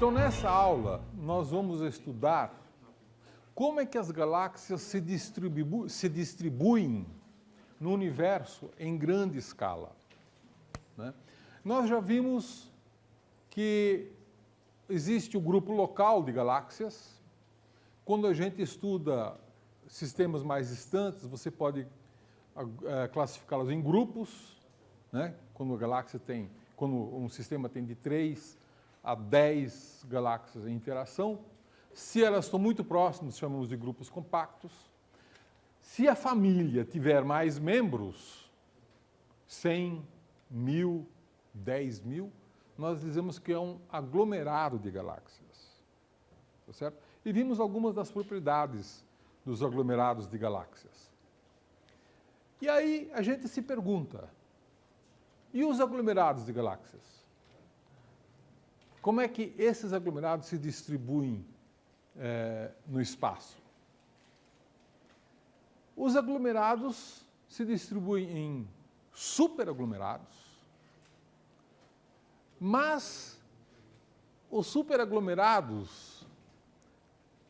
Então, nessa aula, nós vamos estudar como é que as galáxias se distribuem no universo em grande escala, né? Nós já vimos que existe o grupo local de galáxias. Quando a gente estuda sistemas mais distantes, você pode classificá-los em grupos, né? Quando um sistema tem de 3 a 10 galáxias em interação. Se elas estão muito próximas, chamamos de grupos compactos. Se a família tiver mais membros, 100, 1000, 10.000, nós dizemos que é um aglomerado de galáxias. Tá certo? E vimos algumas das propriedades dos aglomerados de galáxias. E aí a gente se pergunta, e os aglomerados de galáxias? Como é que esses aglomerados se distribuem no espaço? Os aglomerados se distribuem em superaglomerados, mas os superaglomerados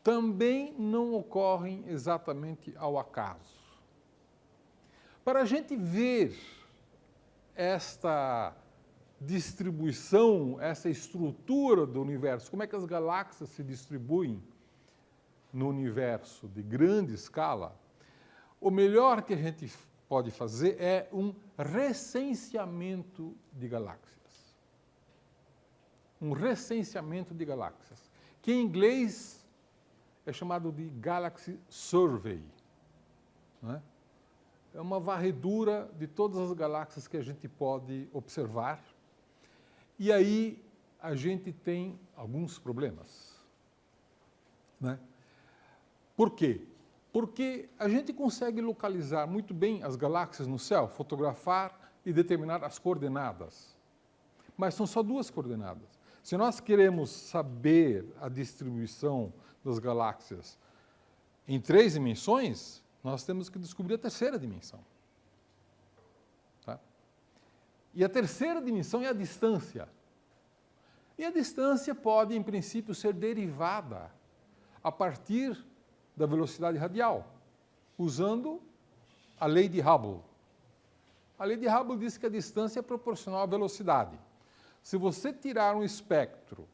também não ocorrem exatamente ao acaso. Para a gente ver esta distribuição, essa estrutura do universo, como é que as galáxias se distribuem no universo de grande escala, o melhor que a gente pode fazer é um recenseamento de galáxias. Um recenseamento de galáxias, que em inglês é chamado de Galaxy Survey, não é? É uma varredura de todas as galáxias que a gente pode observar. E aí a gente tem alguns problemas, né? Por quê? Porque a gente consegue localizar muito bem as galáxias no céu, fotografar e determinar as coordenadas. Mas são só 2 coordenadas. Se nós queremos saber a distribuição das galáxias em 3 dimensões, nós temos que descobrir a 3ª dimensão. Tá? E a 3ª dimensão é a distância. E a distância pode, em princípio, ser derivada a partir da velocidade radial, usando a lei de Hubble. A lei de Hubble diz que a distância é proporcional à velocidade. Se você tirar um espectro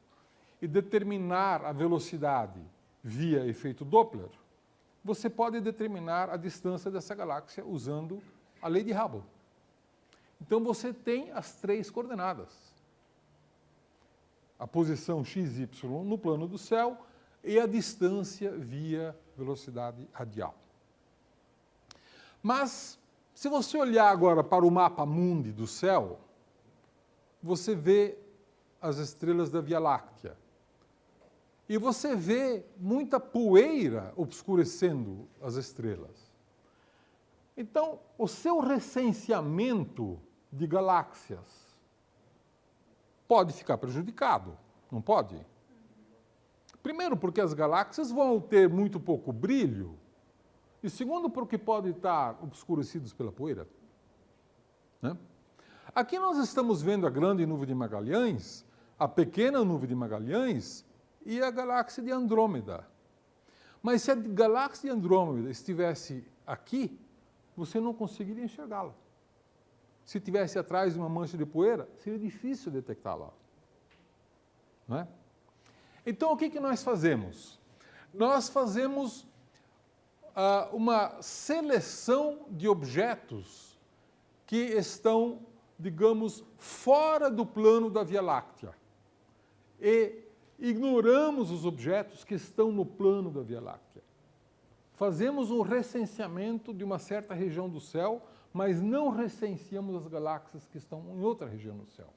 e determinar a velocidade via efeito Doppler, você pode determinar a distância dessa galáxia usando a lei de Hubble. Então você tem as 3 coordenadas. A posição x, y no plano do céu e a distância via velocidade radial. Mas, se você olhar agora para o mapa mundi do céu, você vê as estrelas da Via Láctea. E você vê muita poeira obscurecendo as estrelas. Então, o seu recenseamento de galáxias pode ficar prejudicado, não pode? Primeiro, porque as galáxias vão ter muito pouco brilho, e segundo, porque podem estar obscurecidos pela poeira, né? Aqui nós estamos vendo a grande nuvem de Magalhães, a pequena nuvem de Magalhães e a galáxia de Andrômeda. Mas se a galáxia de Andrômeda estivesse aqui, você não conseguiria enxergá-la. Se estivesse atrás de uma mancha de poeira, seria difícil detectá-la, não é? Então, o que nós fazemos? Nós fazemos uma seleção de objetos que estão, digamos, fora do plano da Via Láctea. E ignoramos os objetos que estão no plano da Via Láctea. Fazemos um recenseamento de uma certa região do céu, mas não recenseamos as galáxias que estão em outra região do céu.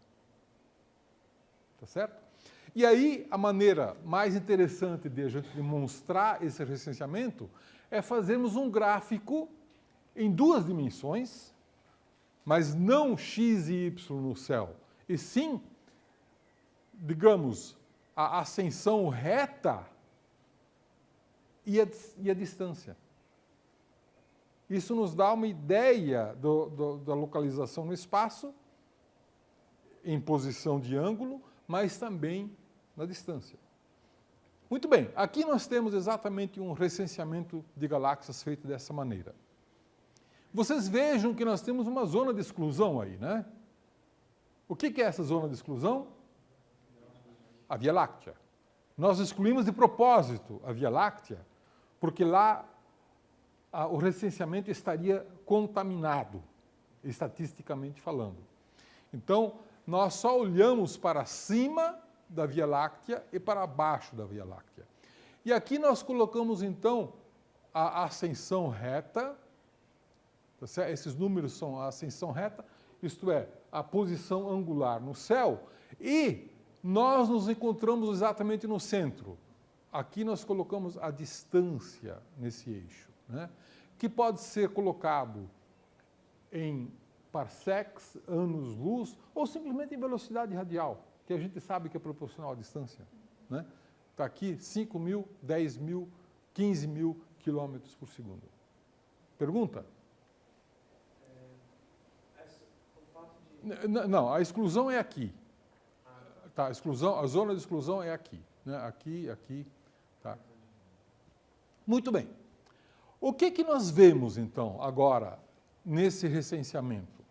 Tá certo? E aí, a maneira mais interessante de a gente demonstrar esse recenseamento é fazermos um gráfico em 2 dimensões, mas não x e y no céu, e sim, digamos, a ascensão reta e a distância. Isso nos dá uma ideia da localização no espaço, em posição de ângulo, mas também na distância. Muito bem, aqui nós temos exatamente um recenseamento de galáxias feito dessa maneira. Vocês vejam que nós temos uma zona de exclusão aí, né? O que é essa zona de exclusão? A Via Láctea. Nós excluímos de propósito a Via Láctea, porque lá o recenseamento estaria contaminado, estatisticamente falando. Então, nós só olhamos para cima da Via Láctea e para baixo da Via Láctea. E aqui nós colocamos, então, a ascensão reta. Esses números são a ascensão reta, isto é, a posição angular no céu, e nós nos encontramos exatamente no centro. Aqui nós colocamos a distância nesse eixo, né? Que pode ser colocado em parsecs, anos-luz, ou simplesmente em velocidade radial, que a gente sabe que é proporcional à distância, né? Está aqui 5.000, 10.000, 15.000 quilômetros por segundo. Pergunta? Não, a exclusão é aqui. Tá, a zona de exclusão é aqui, né? Aqui, tá. Muito bem. O que nós vemos, então, agora, nesse recenseamento?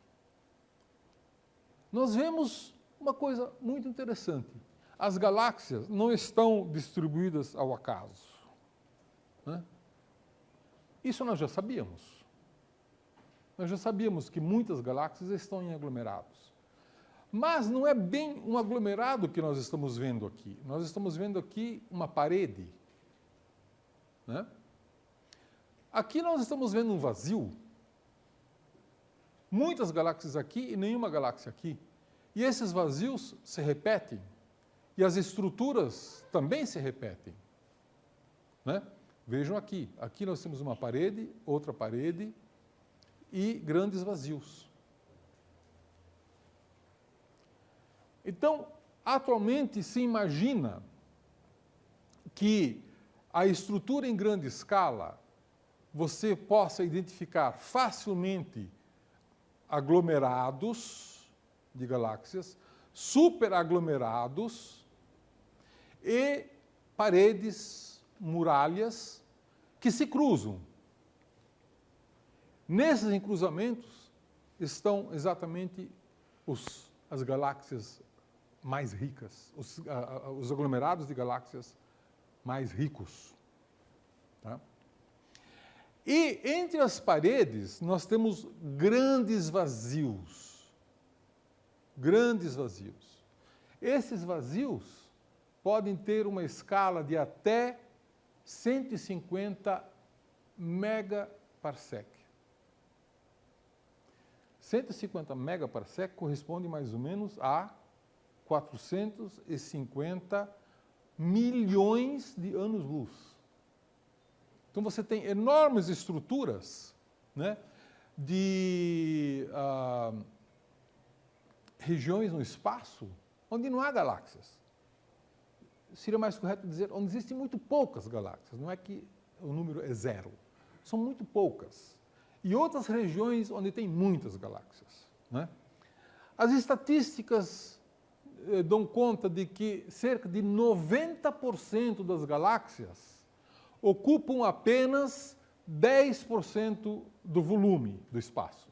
Nós vemos uma coisa muito interessante. As galáxias não estão distribuídas ao acaso, né? Isso nós já sabíamos. Nós já sabíamos que muitas galáxias estão em aglomerados. Mas não é bem um aglomerado que nós estamos vendo aqui. Nós estamos vendo aqui uma parede, né? Aqui nós estamos vendo um vazio. Muitas galáxias aqui e nenhuma galáxia aqui. E esses vazios se repetem. E as estruturas também se repetem, né? Vejam aqui. Aqui nós temos uma parede, outra parede e grandes vazios. Então, atualmente se imagina que a estrutura em grande escala você possa identificar facilmente aglomerados de galáxias, superaglomerados e paredes, muralhas que se cruzam. Nesses encruzamentos estão exatamente as galáxias mais ricas, os aglomerados de galáxias mais ricos. Tá? E entre as paredes nós temos grandes vazios. Grandes vazios. Esses vazios podem ter uma escala de até 150 megaparsec. 150 megaparsec corresponde mais ou menos a 450 milhões de anos-luz. Então você tem enormes estruturas, né, de regiões no espaço onde não há galáxias. Seria mais correto dizer onde existem muito poucas galáxias, não é que o número é zero, são muito poucas. E outras regiões onde tem muitas galáxias, né? As estatísticas dão conta de que cerca de 90% das galáxias ocupam apenas 10% do volume do espaço.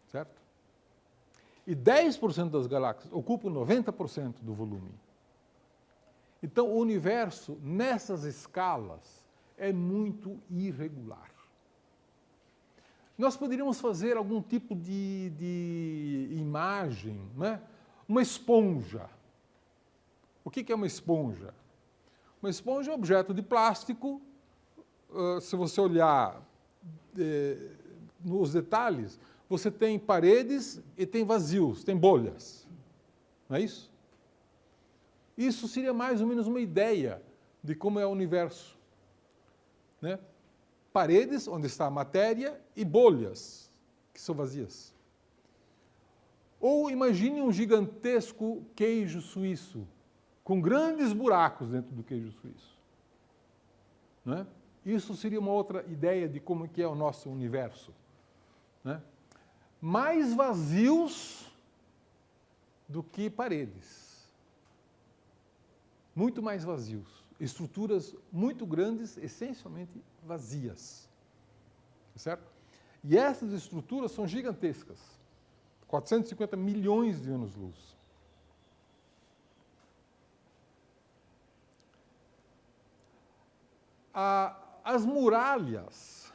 Certo? E 10% das galáxias ocupam 90% do volume. Então, o universo, nessas escalas, é muito irregular. Nós poderíamos fazer algum tipo de imagem, né? Uma esponja. O que é uma esponja? Uma esponja é um objeto de plástico. Se você olhar nos detalhes, você tem paredes e tem vazios, tem bolhas. Não é isso? Isso seria mais ou menos uma ideia de como é o universo, né? Paredes, onde está a matéria, e bolhas, que são vazias. Ou imagine um gigantesco queijo suíço, com grandes buracos dentro do queijo suíço. Né? Isso seria uma outra ideia de como que é o nosso universo. Né? Mais vazios do que paredes. muito mais vazios. Estruturas muito grandes, essencialmente vazias. Certo? E essas estruturas são gigantescas. 450 milhões de anos-luz. As muralhas,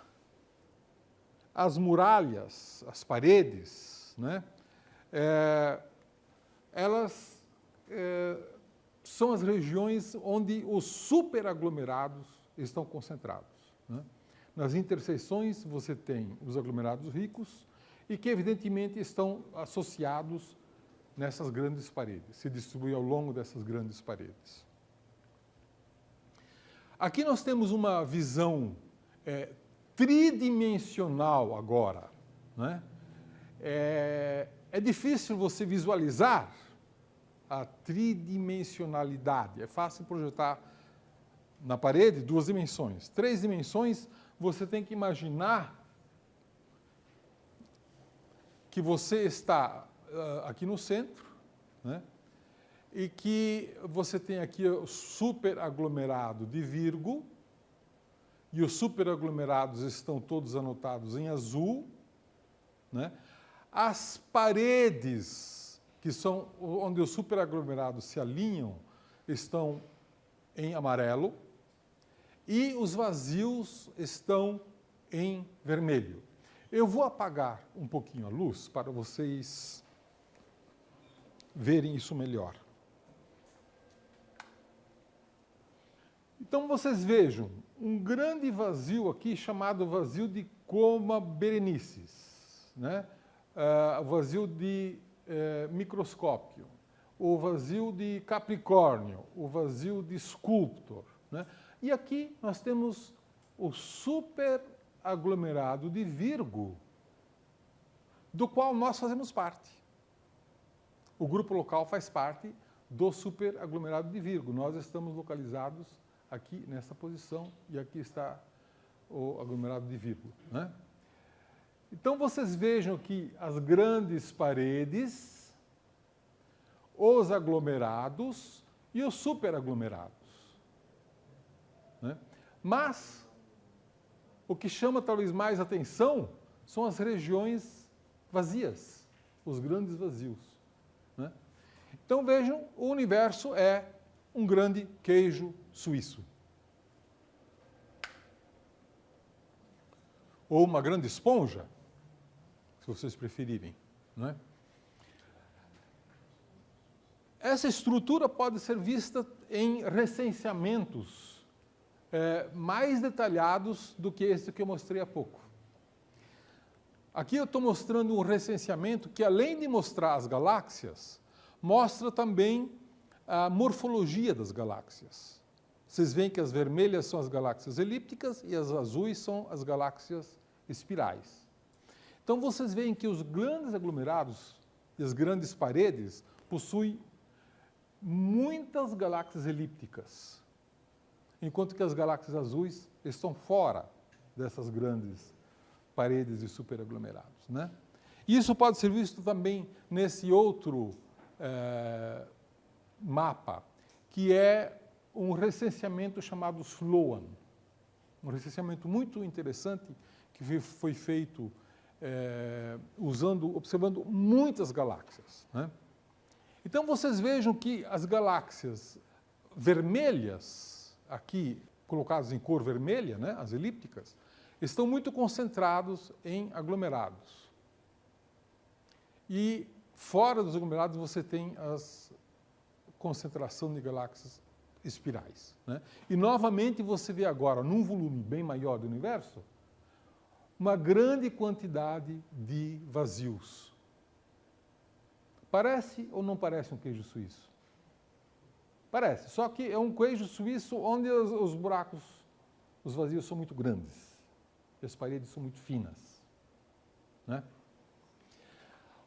as paredes, né, elas são as regiões onde os superaglomerados estão concentrados. Né? Nas interseções você tem os aglomerados ricos e que evidentemente estão associados nessas grandes paredes, se distribuem ao longo dessas grandes paredes. Aqui nós temos uma visão tridimensional agora. Né? É difícil você visualizar a tridimensionalidade. É fácil projetar na parede 2 dimensões. 3 dimensões, você tem que imaginar que você está aqui no centro, né? E que você tem aqui o superaglomerado de Virgo, e os superaglomerados estão todos anotados em azul, né? As paredes, que são onde os superaglomerados se alinham, estão em amarelo, e os vazios estão em vermelho. Eu vou apagar um pouquinho a luz para vocês verem isso melhor. Então, vocês vejam um grande vazio aqui, chamado vazio de Coma Berenices, né? O vazio de microscópio, o vazio de Capricórnio, o vazio de Sculptor. Né? E aqui nós temos o superaglomerado de Virgo, do qual nós fazemos parte. O grupo local faz parte do superaglomerado de Virgo. Nós estamos localizados aqui nessa posição, e aqui está o aglomerado de Virgo. Né? Então, vocês vejam que as grandes paredes, os aglomerados e os superaglomerados. Né? Mas, o que chama talvez mais atenção são as regiões vazias, os grandes vazios. Né? Então, vejam, o universo é um grande queijo suíço. Ou uma grande esponja, se vocês preferirem. Não é? Essa estrutura pode ser vista em recenseamentos mais detalhados do que esse que eu mostrei há pouco. Aqui eu estou mostrando um recenseamento que, além de mostrar as galáxias, mostra também a morfologia das galáxias. Vocês veem que as vermelhas são as galáxias elípticas e as azuis são as galáxias espirais. Então, vocês veem que os grandes aglomerados e as grandes paredes possuem muitas galáxias elípticas, enquanto que as galáxias azuis estão fora dessas grandes paredes e superaglomerados. Né? Isso pode ser visto também nesse outro mapa, que é um recenseamento chamado Sloan. Um recenseamento muito interessante que foi feito observando muitas galáxias. Né? Então, vocês vejam que as galáxias vermelhas, aqui colocadas em cor vermelha, né, as elípticas, estão muito concentrados em aglomerados. E fora dos aglomerados você tem a concentração de galáxias espirais. Né? E novamente você vê agora, num volume bem maior do universo, uma grande quantidade de vazios. Parece ou não parece um queijo suíço? Parece, só que é um queijo suíço onde os buracos, os vazios são muito grandes e as paredes são muito finas. Né?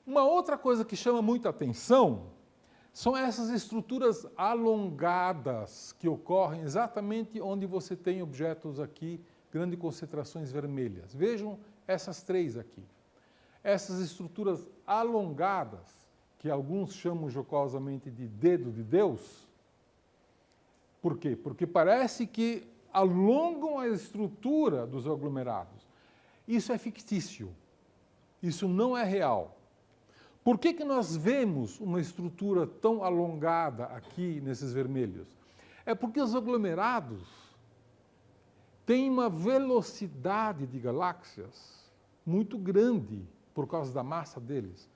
Uma outra coisa que chama muita atenção são essas estruturas alongadas que ocorrem exatamente onde você tem objetos aqui, grandes concentrações vermelhas. Vejam essas 3 aqui. Essas estruturas alongadas, que alguns chamam jocosamente de dedo de Deus, Por quê? Porque parece que alongam a estrutura dos aglomerados. Isso é fictício. Isso não é real. Por que nós vemos uma estrutura tão alongada aqui nesses vermelhos? É porque os aglomerados têm uma velocidade de galáxias muito grande por causa da massa deles.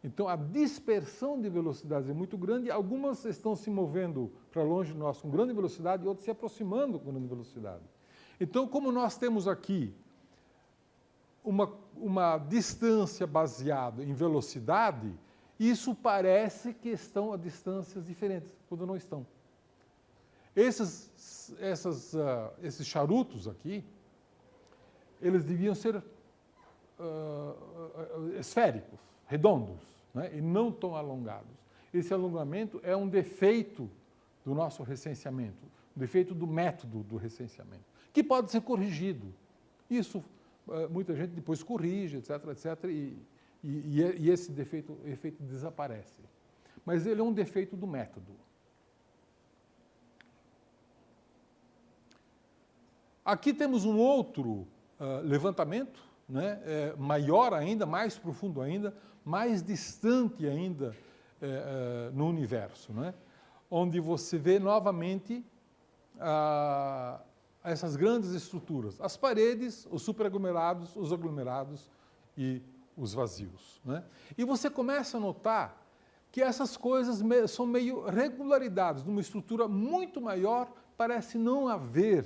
Então, a dispersão de velocidades é muito grande. Algumas estão se movendo para longe de nós com grande velocidade e outras se aproximando com grande velocidade. Então, como nós temos aqui uma distância baseada em velocidade, isso parece que estão a distâncias diferentes, quando não estão. Esses charutos aqui, eles deviam ser esféricos, redondos, né? E não tão alongados. Esse alongamento é um defeito do nosso recenseamento, um defeito do método do recenseamento, que pode ser corrigido. Isso muita gente depois corrige, etc., etc., e esse efeito desaparece. Mas ele é um defeito do método. Aqui temos um outro levantamento, né, maior ainda, mais profundo ainda, mais distante ainda no universo, né, onde você vê novamente essas grandes estruturas, as paredes, os superaglomerados, os aglomerados e os vazios, né? E você começa a notar que essas coisas são meio regularidades. Numa estrutura muito maior, parece não haver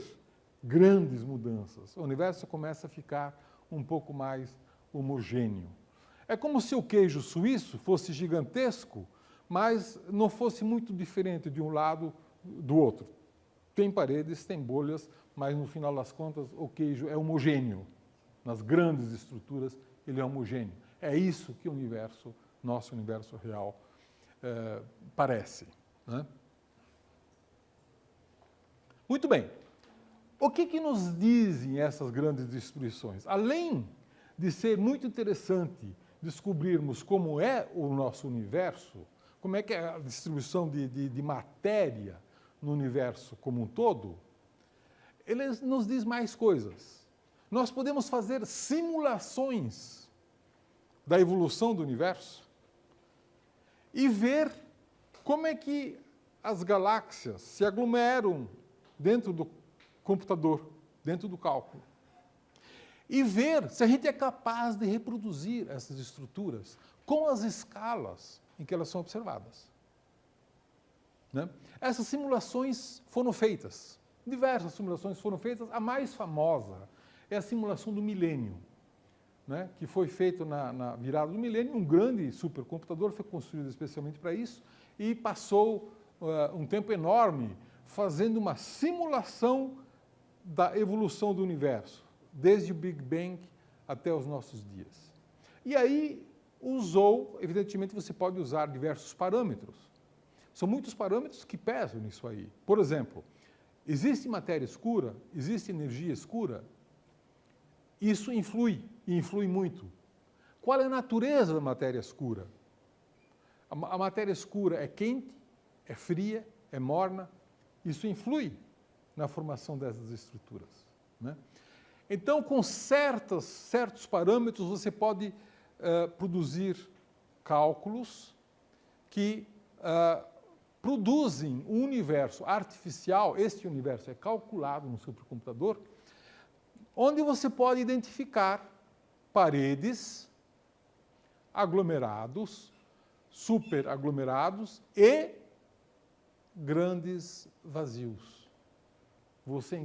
grandes mudanças. O universo começa a ficar um pouco mais homogêneo. É como se o queijo suíço fosse gigantesco, mas não fosse muito diferente de um lado do outro. Tem paredes, tem bolhas, mas no final das contas o queijo é homogêneo. Nas grandes estruturas ele é homogêneo. É isso que o universo, nosso universo real, parece, né? Muito bem. O que nos dizem essas grandes distribuições? Além de ser muito interessante descobrirmos como é o nosso universo, como é que é a distribuição de matéria no universo como um todo, ele nos diz mais coisas. Nós podemos fazer simulações da evolução do universo e ver como é que as galáxias se aglomeram dentro do computador, dentro do cálculo. E ver se a gente é capaz de reproduzir essas estruturas com as escalas em que elas são observadas, né? Essas simulações foram feitas, diversas simulações foram feitas. A mais famosa é a simulação do milênio, né? Que foi feita na virada do milênio. Um grande supercomputador foi construído especialmente para isso e passou um tempo enorme fazendo uma simulação da evolução do universo, desde o Big Bang até os nossos dias. E aí usou, evidentemente você pode usar diversos parâmetros. São muitos parâmetros que pesam nisso aí. Por exemplo, existe matéria escura, existe energia escura? Isso influi, e influi muito. Qual é a natureza da matéria escura? A matéria escura é quente, é fria, é morna? Isso influi na formação dessas estruturas, né? Então, com certos parâmetros, você pode produzir cálculos que produzem um universo artificial. Este universo é calculado no supercomputador, onde você pode identificar paredes, aglomerados, superaglomerados e grandes vazios. Você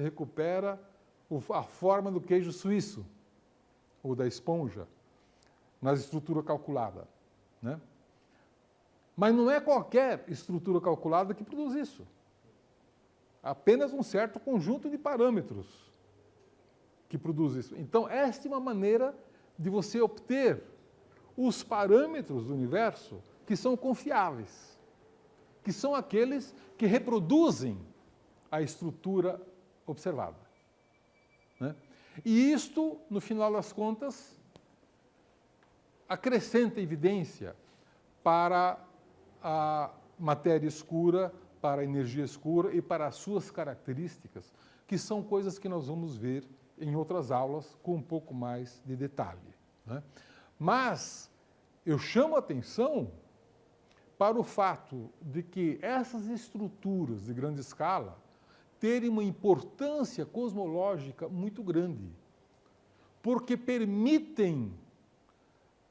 recupera a forma do queijo suíço, ou da esponja, na estrutura calculada, né? Mas não é qualquer estrutura calculada que produz isso. Apenas um certo conjunto de parâmetros que produz isso. Então, esta é uma maneira de você obter os parâmetros do universo que são confiáveis, que são aqueles que reproduzem a estrutura observada, né? E isto, no final das contas, acrescenta evidência para a matéria escura para a energia escura e para as suas características, que são coisas que nós vamos ver em outras aulas com um pouco mais de detalhe, né? Mas eu chamo a atenção para o fato de que essas estruturas de grande escala terem uma importância cosmológica muito grande, porque permitem,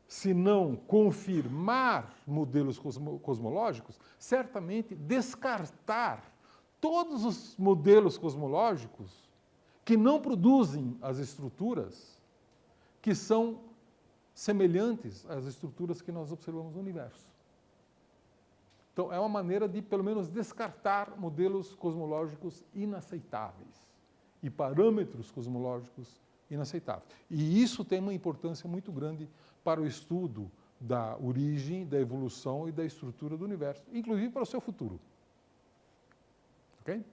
se não confirmar modelos cosmológicos, certamente descartar todos os modelos cosmológicos que não produzem as estruturas que são semelhantes às estruturas que nós observamos no universo. Então, é uma maneira de, pelo menos, descartar modelos cosmológicos inaceitáveis e parâmetros cosmológicos inaceitáveis. E isso tem uma importância muito grande para o estudo da origem, da evolução e da estrutura do universo, inclusive para o seu futuro. Ok?